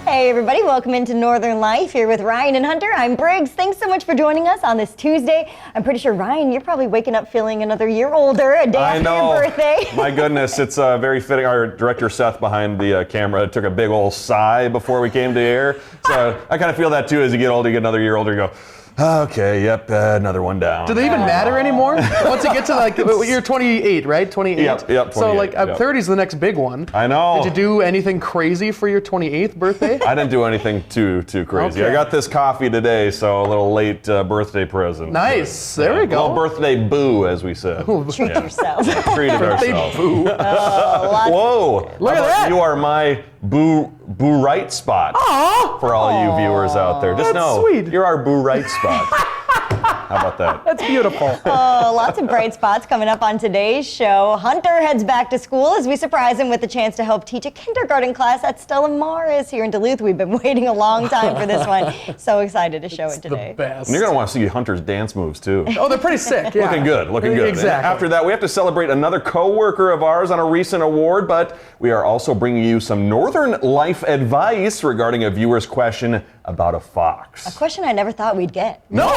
Hey everybody, welcome into Northern Life here with Ryan and Hunter. I'm Briggs. Thanks so much for joining us on this Tuesday. I'm pretty sure, Ryan, you're probably waking up feeling another year older, a day after your birthday. My goodness, it's very fitting. Our director Seth behind the camera took a big old sigh before we came to air. So I kind of feel that too. As you get older, you get another year older, you go, okay, yep, another one down. Do they even matter anymore? Once you get to like, you're 28, right? 28? Yep, 28. So like 30 is the next big one. I know. Did you do anything crazy for your 28th birthday? I didn't do anything too crazy. Okay. I got this coffee today, so a little late birthday present. Nice, there we go. A little birthday boo, as we said. Treat yourself. Treated ourselves. Boo. Whoa, Look at that. You are my boo right spot. Aww. For all you viewers out there. Just That's know, sweet. you're our boo right spot. How about that? That's beautiful. Lots of bright spots coming up on today's show. Hunter heads back to school as we surprise him with a chance to help teach a kindergarten class at Stella Maris here in Duluth. We've been waiting a long time for this one. So excited to show it today. The best. And you're going to want to see Hunter's dance moves, too. Oh, they're pretty sick. Yeah. Looking good. Exactly. And after that, we have to celebrate another co-worker of ours on a recent award, but we are also bringing you some Northern Life advice regarding a viewer's question about a fox. A question I never thought we'd get. No.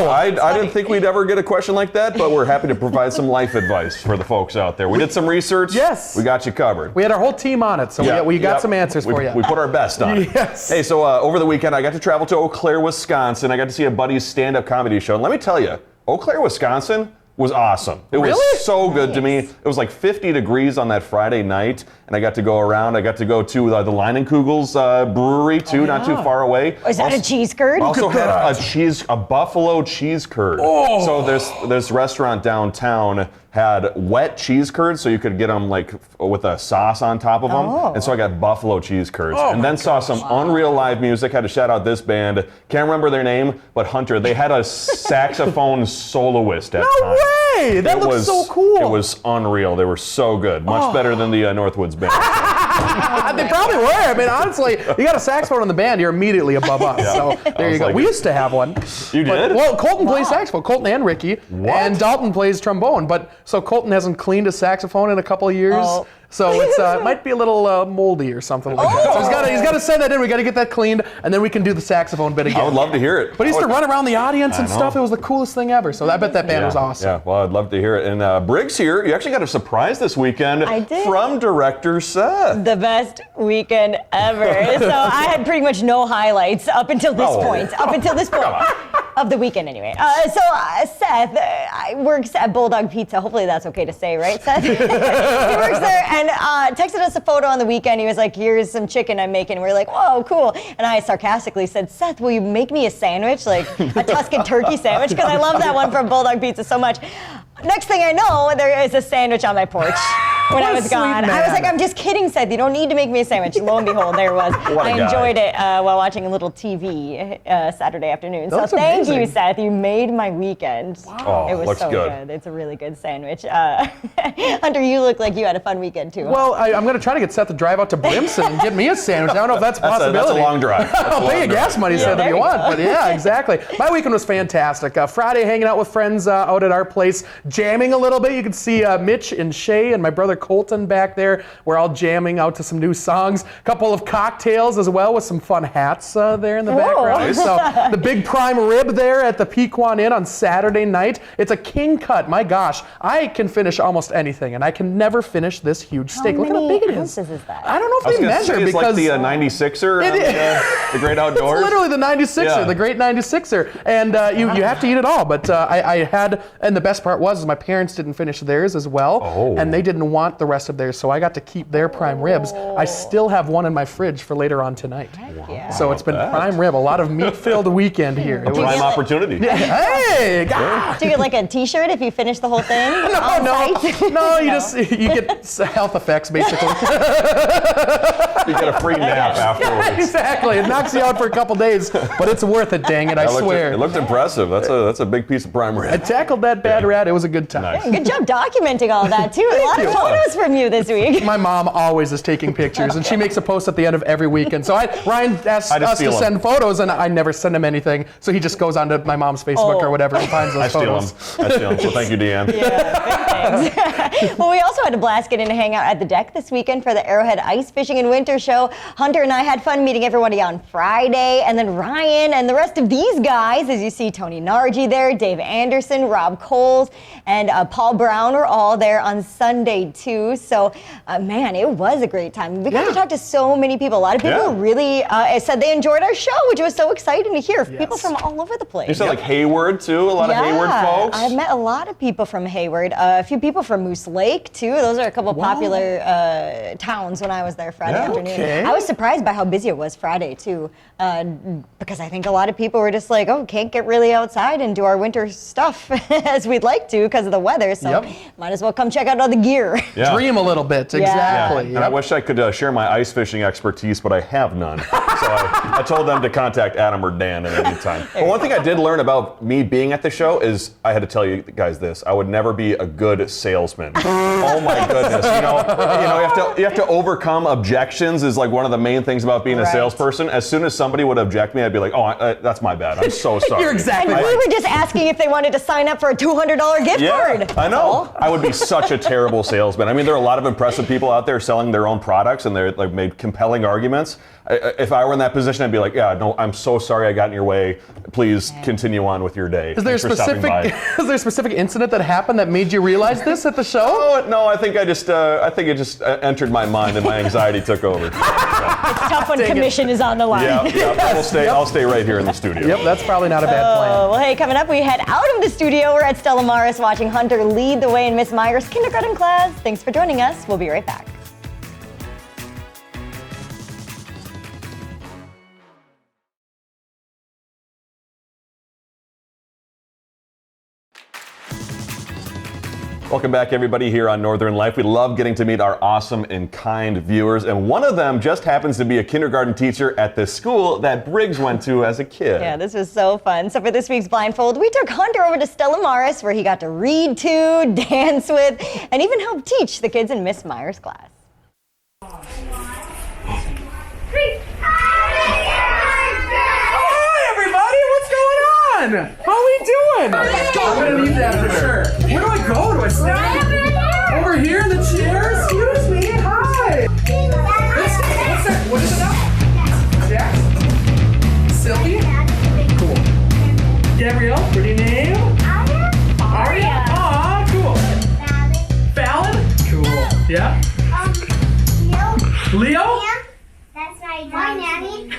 I didn't think we'd ever get a question like that, but we're happy to provide some life advice for the folks out there. We did some research. Yes. We got you covered. We had our whole team on it, so we got some answers for you. We put our best on it. Yes. Hey, so over the weekend, I got to travel to Eau Claire, Wisconsin. I got to see a buddy's stand-up comedy show. And let me tell you, Eau Claire, Wisconsin was awesome. It was so good to me. It was like 50 degrees on that Friday night, and I got to go around. I got to go to the Leinenkugel's brewery, too, not too far away. Is that a cheese curd? Also had a buffalo cheese curd. Oh. So this restaurant downtown had wet cheese curds, so you could get them like with a sauce on top of them. And so I got buffalo cheese curds. And then saw some unreal live music. Had to shout out this band. Can't remember their name, but Hunter, they had a saxophone soloist at times. No way! That looks so cool. It was unreal. They were so good. Much better than the Northwoods band. They probably were. I mean, honestly, you got a saxophone in the band, you're immediately above us. Yeah. So there you go. Like, we used to have one. You did? Well, Colton plays saxophone. Colton and Ricky. What? And Dalton plays trombone. But so Colton hasn't cleaned his saxophone in a couple of years. Oh. So it might be a little moldy or something like that. So he's got to send that in. We got to get that cleaned, and then we can do the saxophone bit again. I would love to hear it. But he used to run around the audience and stuff. It was the coolest thing ever. So I bet that band was awesome. Yeah, well, I'd love to hear it. And Briggs here, you actually got a surprise this weekend I did. from director Seth. The best weekend ever. So I had pretty much no highlights up until this point. Of the weekend, anyway. Seth works at Bulldog Pizza. Hopefully that's okay to say, right, Seth? He works there and texted us a photo on the weekend. He was like, here's some chicken I'm making. We're like, whoa, cool. And I sarcastically said, Seth, will you make me a sandwich, like a Tuscan turkey sandwich? Because I love that one from Bulldog Pizza so much. Next thing I know, there is a sandwich on my porch when I was gone. I was like, I'm just kidding, Seth. You don't need to make me a sandwich. Lo and behold, there it was. I enjoyed it while watching a little TV Saturday afternoon. So thank you, Seth. You made my weekend. Wow. It was so good. It's a really good sandwich. Hunter, you look like you had a fun weekend, too. Well, I'm going to try to get Seth to drive out to Brimson and get me a sandwich. I don't know if that's a possibility. That's a long drive. I'll pay you gas money, Seth, if you want. But yeah, exactly. My weekend was fantastic. Friday, hanging out with friends out at our place, jamming a little bit. You can see Mitch and Shay and my brother Colton back there. We're all jamming out to some new songs. A couple of cocktails as well with some fun hats there in the background. So the big prime rib there at the Pequot Inn on Saturday night. It's a king cut. My gosh, I can finish almost anything, and I can never finish this huge steak. Look how big it is. How many ounces is that? I don't know if they measure it's because like the 96er, the Great Outdoors. It's literally the 96er, the Great 96er, and you have to eat it all. But I had, and the best part was my parents didn't finish theirs as well, and they didn't want the rest of theirs, so I got to keep their prime ribs. I still have one in my fridge for later on tonight. Yeah. So it's been prime rib, a lot of meat-filled weekend here. A prime opportunity. Hey, do you get like a T-shirt if you finish the whole thing? No, you get health effects basically. You get a free nap afterwards. Yeah, exactly. It knocks you out for a couple days, but it's worth it, dang it, I swear. It looked impressive. That's a big piece of prime rib. I tackled that bad rat. It was a good time. Nice. Good job documenting all that too. A lot of photos from you this week. My mom always is taking pictures, and she makes a post at the end of every weekend. So Ryan asks us to send photos, and I never send him anything. So he just goes onto my mom's Facebook or whatever and finds those photos. I steal them. So thank you, Deanne. Yeah, big thanks. Well, we also had a blast getting to hang out at the deck this weekend for the Arrowhead Ice Fishing and Winter Show. Hunter and I had fun meeting everybody on Friday, and then Ryan and the rest of these guys, as you see Tony Nargi there, Dave Anderson, Rob Coles, and Paul Brown were all there on Sunday too. So, man, it was a great time. We got to talk to so many people. A lot of people really said they enjoyed our show, which was so exciting to hear. People from all over the place. You said like Hayward too, a lot of Hayward folks. I've met a lot of people from Hayward, a few people from Moose Lake too. Those are a couple popular towns when I was there Friday afternoon. Okay. I was surprised by how busy it was Friday too, because I think a lot of people were just like, oh, can't get really outside and do our winter stuff as we'd like to because of the weather, so might as well come check out all the gear. Dream a little bit, exactly. And I wish I could share my ice fishing expertise, but I have none. So I told them to contact Adam or Dan at any time. But one thing I did learn about me being at the show is I had to tell you guys this: I would never be a good salesman. Oh my goodness! You have to overcome objections. Is like one of the main things about being a salesperson. As soon as somebody would object me, I'd be like, oh, that's my bad. I'm so sorry. You're exactly right. We were just asking if they wanted to sign up for a $200 gift card. I know. I would be such a terrible salesman. I mean, there are a lot of impressive people out there selling their own products, and they're like made compelling arguments. If I were in that position, I'd be like, no, I'm so sorry I got in your way. Please continue on with your day. Is there a specific incident that happened that made you realize this at the show? Oh, no, I think it just entered my mind and my anxiety took over. It's tough when commission is on the line. I'll stay right here in the studio. Yep, that's probably not a bad plan. Well, hey, coming up, we head out of the studio. We're at Stella Maris watching Hunter lead the way in Miss Meyer's kindergarten class. Thanks for joining us. We'll be right back. Welcome back, everybody, here on Northern Life. We love getting to meet our awesome and kind viewers, and one of them just happens to be a kindergarten teacher at the school that Briggs went to as a kid. Yeah, this was so fun. So for this week's Blindfold, we took Hunter over to Stella Maris, where he got to read to, dance with, and even help teach the kids in Miss Meyer's class. Hi, everybody! What's going on? How are we doing? I'm gonna need that for sure. Where do I go? Do I stand over here in the chair? Excuse me. Hi. What's that? What is it now? Jack? Sylvie? Cool. Gabrielle? Pretty name? Aria. Aw, cool. Fallon? Cool. Yeah. Leo? That's my nanny.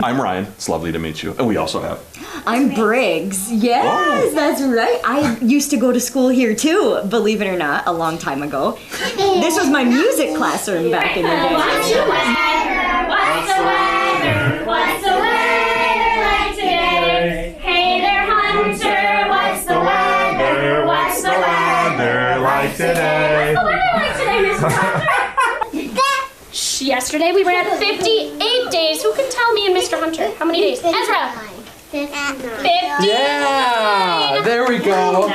I'm Ryan. It's lovely to meet you. And we also have... I'm Briggs. Yes, that's right. I used to go to school here too, believe it or not, a long time ago. This was my music classroom back in the day. What's the weather? What's the weather like today? Hey there, Hunter. What's the weather? What's the weather like today? What's the weather like today, Mr. Hunter? Yesterday we were at 58 days. Who can tell me and Mr. Hunter? How many days? Ezra! 59. Yeah, there we go.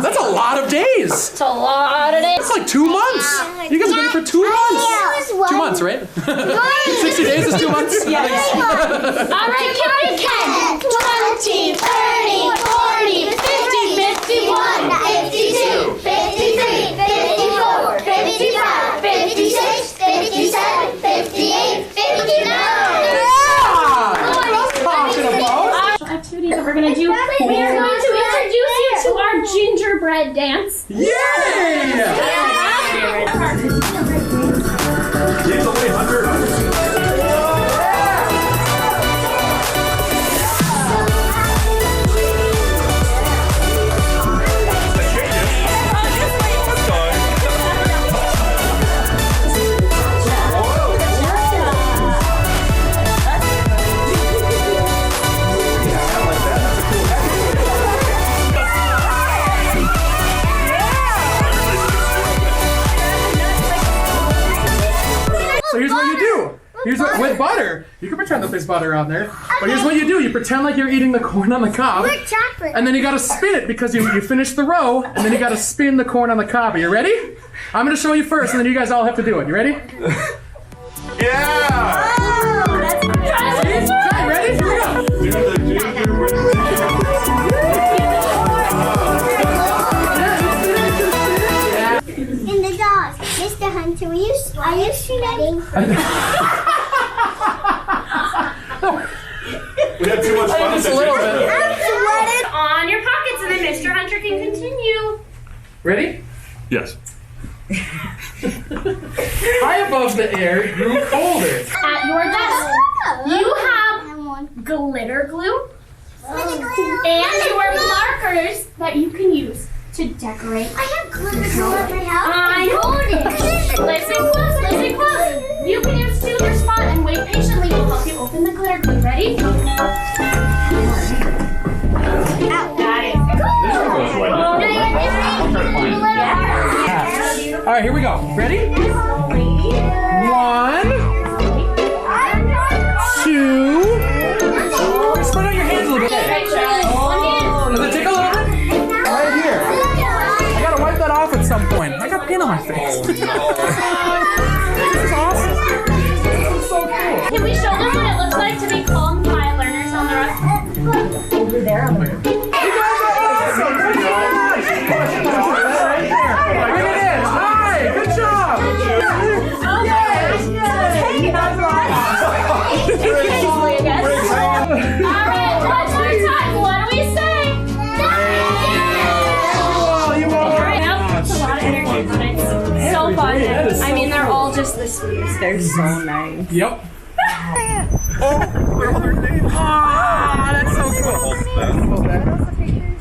That's a lot of days. It's a lot of days. That's like 2 months. You guys have been here for 2 months. 2 months, right? 60 days is 2 months? Yeah. All right, count it again. 20, 30, 40, 50, 51, 52, 53, 54, 55, 56, 57, 58, 59. Activity that we're going to do. We are going to introduce you to our gingerbread dance. You can pretend that there's butter on there. But here's what you do. You pretend like you're eating the corn on the cob. Look, chocolate. And then you gotta spin it because you finish the row, and then you gotta spin the corn on the cob. Are you ready? I'm gonna show you first, and then you guys all have to do it. You ready? Yeah! Oh, that's Okay, ready? Here we go. Do the gingerbread And the dogs. Mr. Hunter, are you sweating? We had too much fun. Just a little bit. I'm sweating. On your pockets, and then Mr. Hunter can continue. Ready? Yes. High above the air, grew colder. At your desk, you have glitter glue and your markers that you can use to decorate. I have glitter glue at my house. I hold it. Listen close, listen close. You can use to your spot and wait patiently. We'll help you open the glitter glue. Ready? Got it. All right, here we go. Ready? 1, 2. Spread out your hands a little bit. Does it take a little bit? Right here. I gotta wipe that off at some point. I got paint on my face. This is awesome. This is so cool. Can we show them what it looks like to be calm, quiet learners on the run? Over there on the You guys are awesome. Good job. Right there. Bring it in. Hi. Good job. Alright, one more time. What do we say? Alright, now it's a lot of energy tonight. So fun. I mean, they're all just the sweetest. They're so nice. Yep. That's so cool.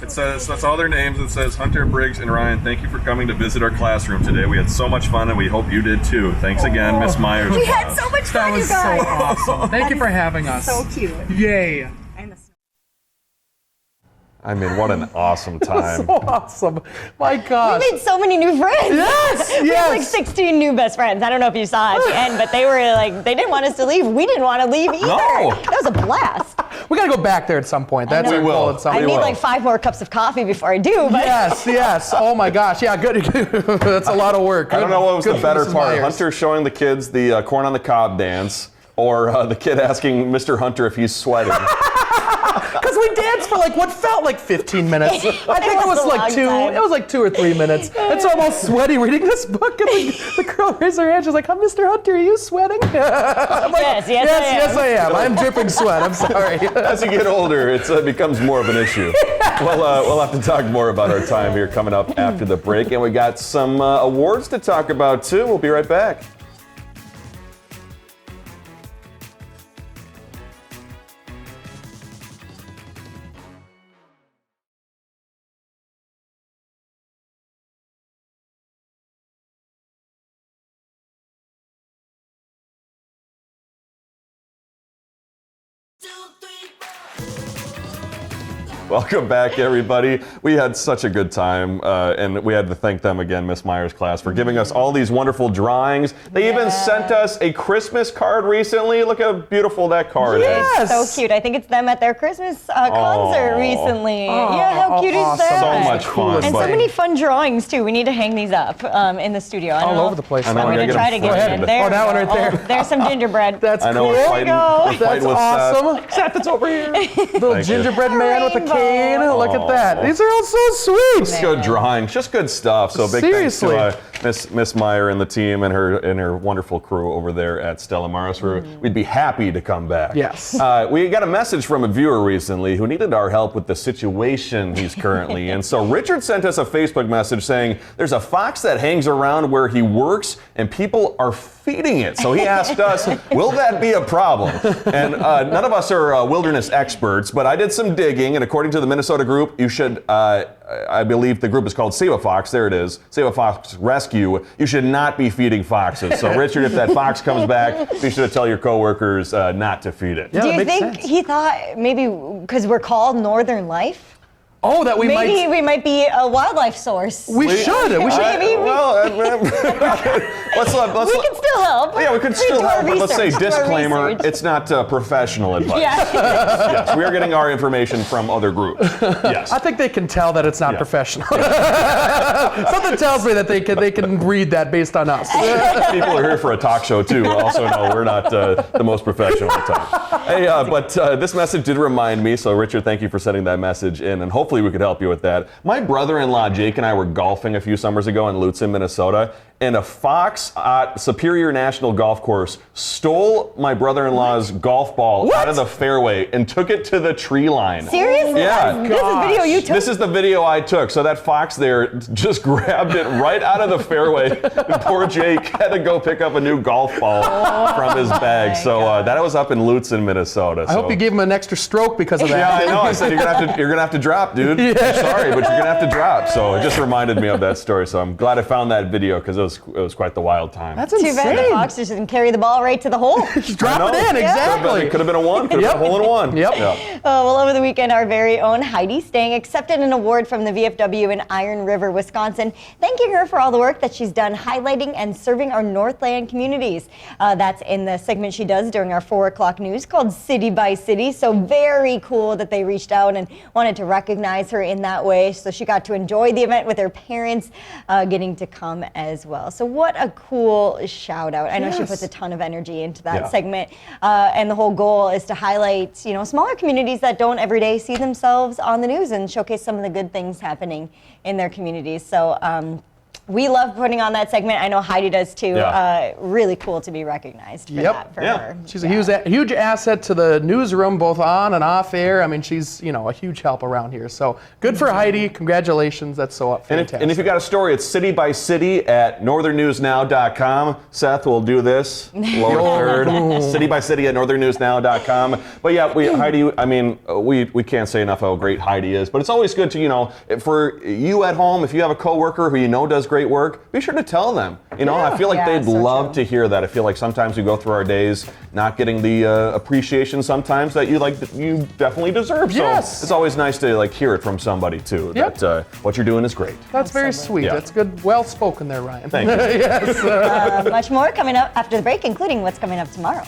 It says, that's all their names. It says Hunter, Briggs, and Ryan, thank you for coming to visit our classroom today. We had so much fun, and we hope you did too. Thanks again, Miss Myers. We had so much That fun, you was so guys. awesome. Thank you for having us. So cute. Yay. I mean, what an awesome time. So awesome. My gosh. We made so many new friends. Yes, We had like yes. 16 new best friends. I don't know if you saw at the end, but they were like, they didn't want us to leave. We didn't want to leave either. No. That was a blast. We gotta go back there at some point. That's know. our We goal will. at some I We need point. will. like 5 more cups of coffee before I do, but Yes, yes. Oh my gosh. Yeah, good. That's a lot of work. I don't know what was Good the for better Mrs. part, Myers. Hunter showing the kids the corn on the cob dance, or the kid asking Mr. Hunter if he's sweating. Because we danced for like what felt like 15 minutes. I think it was was a like long 2. time. It was like 2 or 3 minutes. It's almost sweaty reading this book, and the girl raised her hand. She's like, Mr. Hunter, are you sweating? I'm like, Yes, yes, I am. I'm dripping sweat. I'm sorry. As you get older, it becomes more of an issue. We'll have to talk more about our time here coming up after the break, and we got some awards to talk about too. We'll be right back. Welcome back, everybody. We had such a good time, and we had to thank them again, Miss Myers' class, for giving us all these wonderful drawings. They even sent us a Christmas card recently. Look how beautiful that card Yes. so cute. I think it's them at their Christmas concert recently. Yeah, how cute awesome. is that? is. So much fun. And so but- many fun drawings too. We need to hang these up in the studio. I don't All know over the place. I know, I'm I gonna gotta try get to them get it framed. in there. Oh, that one right there. There's some gingerbread. That's I know cool. we're fighting, go. we're fighting That's with awesome. Seth, that's over here. Little Thank you. gingerbread man with a Rainbow. cane. Look at that. Aw. These are all so sweet. Seth. Good drawings, just good stuff. So big Seriously. thanks to Miss Meyer and the team and her wonderful crew over there at Stella Maris. We'd be happy to come back. Yes. We got a message from a viewer recently who needed our help with the situation he's currently in. So Richard sent us a Facebook message saying there's a fox that hangs around where he works and people are feeding it. So he asked us, will that be a problem? And none of us are wilderness experts, but I did some digging, and according to the Minnesota group, you should, I believe the group is called Save a Fox, there it is, Save a Fox Rescue, you should not be feeding foxes. So Richard, if that fox comes back, be sure to tell your coworkers not to feed it. Yeah, Do that you makes think sense. he thought maybe because we're called Northern Life? Oh, that we Maybe might. we might be a wildlife source. We should. We should. Maybe we- Well, We can still help. Yeah, we could still Do our help, but let's say research, do our disclaimer, research. it's not professional advice. Yeah. Yes, we are getting our information from other groups. Yes. I think they can tell that it's not professional. Something tells me that they can read that based on us. People are here for a talk show too. Also, no, we're not the most professional at times. Hey, but this message did remind me. So, Richard, thank you for sending that message in, and hopefully we could help you with that. My brother-in-law Jake and I were golfing a few summers ago in Lutz, Minnesota, and a fox at Superior National Golf Course stole my brother-in-law's golf ball out of the fairway and took it to the tree line. Seriously? Yeah. This is video you took? This is the video I took. So that fox there just grabbed it right out of the fairway. And poor Jake had to go pick up a new golf ball from his bag. So that was up in Lutz, Minnesota. I hope you gave him an extra stroke because of that. Yeah, I know. I said you're gonna have to drop, dude. I'm sorry, but you're gonna have to drop. So it just reminded me of that story. So I'm glad I found that video because it was quite the wild time. That's Too bad the insane. fox just didn't carry the ball right to the hole. Just drop it in, exactly. Could have been a one. Could have been a hole in one. Yep. Yeah. Well, over the weekend, our very own Heidi Stang accepted an award from the VFW in Iron River, Wisconsin, thanking her for all the work that she's done highlighting and serving our Northland communities. That's in the segment she does during our 4 o'clock news called City by City. So very cool that they reached out and wanted to recognize her in that way. So she got to enjoy the event with her parents getting to come as well. So what a cool shout out. I know she puts a ton of energy into that segment. And the whole goal is to highlight, smaller communities that don't every day see themselves on the news and showcase some of the good things happening in their communities. So we love putting on that segment. I know Heidi does too. Yeah. Really cool to be recognized for that for her. She's a huge asset to the newsroom, both on and off air. I mean, she's a huge help around here. So good for Heidi. Congratulations. That's so fantastic. And if you got a story, it's city by city at northernnewsnow.com. Seth will do this. Lower third. City by city at northernnewsnow.com. But yeah, Heidi, I mean, we can't say enough how great Heidi is. But it's always good to, for you at home, if you have a coworker who does great work, be sure to tell them. I feel like they'd love to hear that. I feel like sometimes we go through our days not getting the appreciation sometimes that you definitely deserve. Yes. So it's always nice to hear it from somebody too. Yep. That what you're doing is great. That's very sweet. Yeah. That's good. Well spoken there, Ryan. Thank you. Yes. Much more coming up after the break, including what's coming up tomorrow.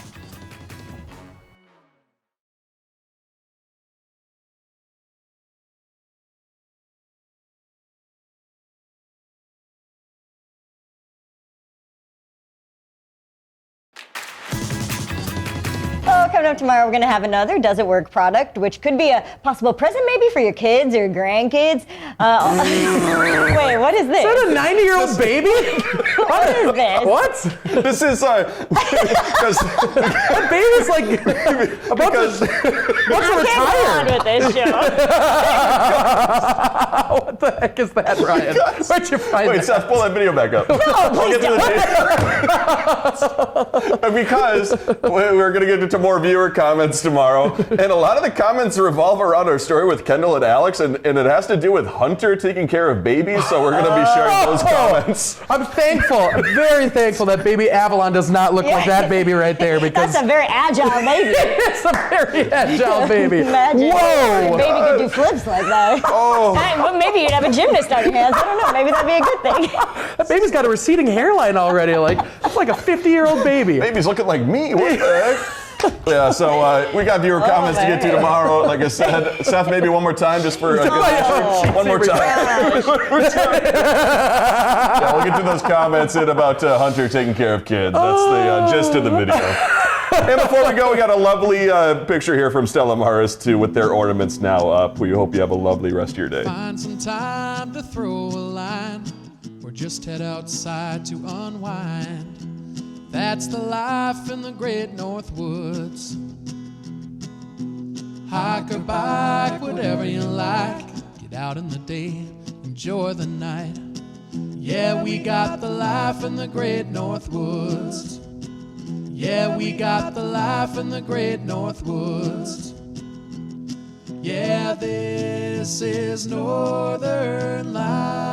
Coming up tomorrow, we're going to have another Does It Work product, which could be a possible present maybe for your kids or your grandkids. Wait, what is this? Is that a 90-year-old baby? What is this? What? This is because That baby's about to retire. With this show. What the heck is that, Ryan? Where'd you find wait, that? Seth, pull that video back up. No, please don't. Because we're going to get into more viewer comments tomorrow, and a lot of the comments revolve around our story with Kendall and Alex, and it has to do with Hunter taking care of babies, so we're going to be sharing those comments. I'm very thankful that baby Avalon does not look like that baby right there, because That's a very agile baby. it's a very agile baby. Imagine Whoa! a baby could do flips like that. Oh. Hey, well, maybe you'd have a gymnast on your hands. I don't know. Maybe that'd be a good thing. That baby's got a receding hairline already. It's like a 50-year-old baby. Baby's looking like me. What the heck? Yeah, so we got viewer comments to get to tomorrow. Like I said, Seth, maybe one more time, just for a good one more time. Yeah, we'll get to those comments in about Hunter taking care of kids. That's the gist of the video. And before we go, we got a lovely picture here from Stella Maris too, with their ornaments now up. We hope you have a lovely rest of your day. Find some time to throw a line, or just head outside to unwind. That's the life in the great North Woods. Hike or bike, whatever you like. Get out in the day, enjoy the night. Yeah, we got the life in the great North Woods. Yeah, we got the life in the great North Woods. Yeah, this is Northern Life.